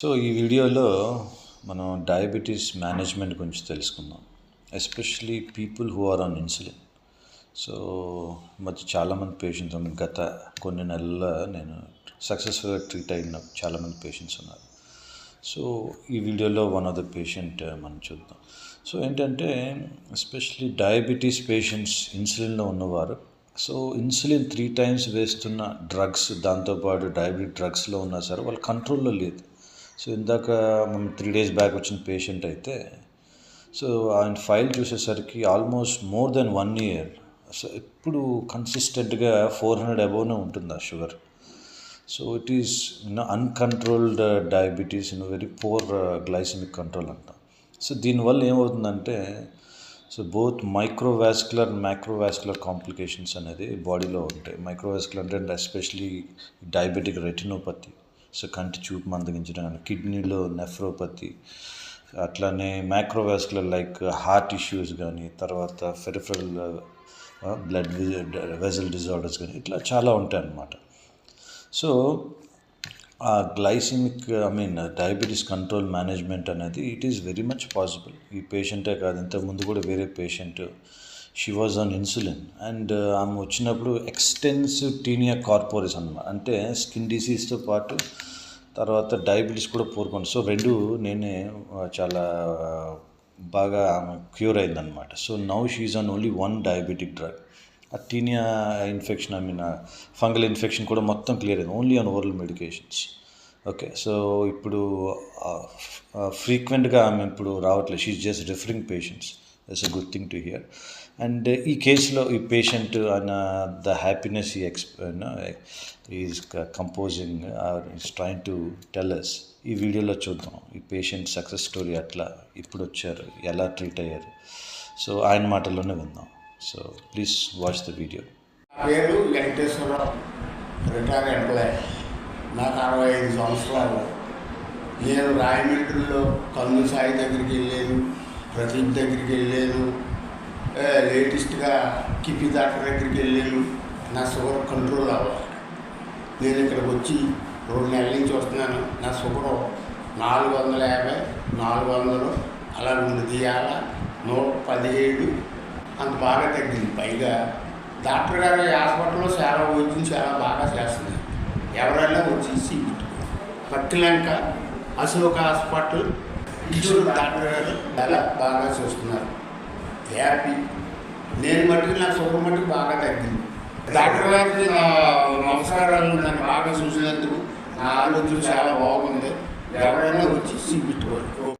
So ఈ వీడియోలో మనం డయాబెటీస్ మేనేజ్మెంట్ గురించి తెలుసుకుందాం, especially people who are on insulin. So చాలామంది పేషెంట్స్ గత కొన్ని నెలల్లో నేను సక్సెస్ఫుల్గా ట్రీట్ అయిన చాలామంది పేషెంట్స్ ఉన్నారు. సో ఈ వీడియోలో వన్ ఆఫ్ ద పేషెంట్ మనం చూద్దాం. సో ఏంటంటే ఎస్పెషలీ డయాబెటీస్ పేషెంట్స్ ఇన్సులిన్లో ఉన్నవారు, సో ఇన్సులిన్ 3 times వేస్తున్న డ్రగ్స్, దాంతోపాటు డయాబెటిక్ డ్రగ్స్లో ఉన్నా సరే వాళ్ళ కంట్రోల్లో లేదు. సో ఇందాక మనం 3 days బ్యాక్ వచ్చిన పేషెంట్ అయితే, సో ఆయన ఫైల్ చూసేసరికి almost more than 1 year so ఎప్పుడు కన్సిస్టెంట్గా 400 అబోవ్నే ఉంటుంది ఆ sugar. So it is uncontrolled diabetes, very poor glycemic control అంట. సో దీనివల్ల ఏమవుతుందంటే, so both microvascular macrovascular complications అనేది బాడీలో ఉంటాయి. మైక్రోవాస్కులర్ అంటే ఎస్పెషలీ డయాబెటిక్ రెటినోపతి, సో కంటి చూపు మందగించడం కానీ, కిడ్నీలో నెఫ్రోపతి, అట్లానే మ్యాక్రోవాస్కులర్ లైక్ హార్ట్ ఇష్యూస్ కానీ, తర్వాత ఫెరిఫరల్ బ్లడ్ వెజల్ డిజార్డర్స్ కానీ, ఇట్లా చాలా ఉంటాయి అన్నమాట. సో ఆ గ్లైసిమిక్ డయాబెటీస్ కంట్రోల్ మేనేజ్మెంట్ అనేది it is very much possible. ఈ పేషెంటే కాదు, ఇంతకుముందు కూడా వేరే patient, she was on insulin and ఆమె వచ్చినప్పుడు ఎక్స్టెన్సివ్ టీనియా కార్పోరిస్ అన్నమాట, అంటే స్కిన్ డిసీజ్తో పాటు తర్వాత డయాబెటీస్ కూడా పూర్కొంది. సో రెండు నేనే చాలా బాగా ఆమె క్యూర్ అయిందనమాట. So now she's on only 1 diabetic drug. ఆ టీనియా ఇన్ఫెక్షన్, ఫంగల్ ఇన్ఫెక్షన్ కూడా మొత్తం క్లియర్ అయింది, only on oral medications. Okay, so ఇప్పుడు ఫ్రీక్వెంట్గా ఆమె ఇప్పుడు రావట్లేదు, she's just referring patients. That's a good thing to hear. And ఈ కేసులో ఈ patient the happiness is composing or is trying to tell us. ఈ వీడియోలో చూద్దాం ఈ పేషెంట్ సక్సెస్ స్టోరీ, అట్లా ఇప్పుడు వచ్చారు, ఎలా ట్రీట్ అయ్యారు. సో ఆయన మాటల్లోనే విందాం. So please watch the video. పేరు వెంకటేశ్వరరావు, రిటైర్డ్ ఎంప్లాయ్. నాకు 65 సంవత్సరాలు. నేను రాయమండ్రిలో కన్ను సాయి దగ్గరికి వెళ్ళాను, ప్రదీప్ దగ్గరికి వెళ్ళాను, లేటెస్ట్గా కిపి డాక్టర్ దగ్గరికి వెళ్ళాను. నా షుగర్ కంట్రోల్ అవ్వాలి. నేను ఇక్కడికి వచ్చి 2 నెలల నుంచి వస్తున్నాను. నా షుగర్ 450, 400 అలా ఉంది. ఇవాళ 117 అంత బాగా తగ్గింది. పైగా డాక్టర్ గారు హాస్పిటల్లో చాలా వైద్యం చాలా బాగా చేస్తున్నారు. ఎవరైనా వచ్చి చూపించుకోండి. పత్తిలంక అశోక హాస్పిటల్ కిషోర్ డాక్టర్ గారు చాలా బాగా చూస్తున్నారు. హ్యాపీ. నేను మట్టుకు నా షుగర్ మట్టుకు బాగా తగ్గింది. డాక్టర్ గారికి నా నమస్కారాలు. నన్ను బాగా చూసినందుకు నా ఆరోగ్యం చాలా బాగుంది. ఎవరైనా వచ్చి చూపించుకోండి.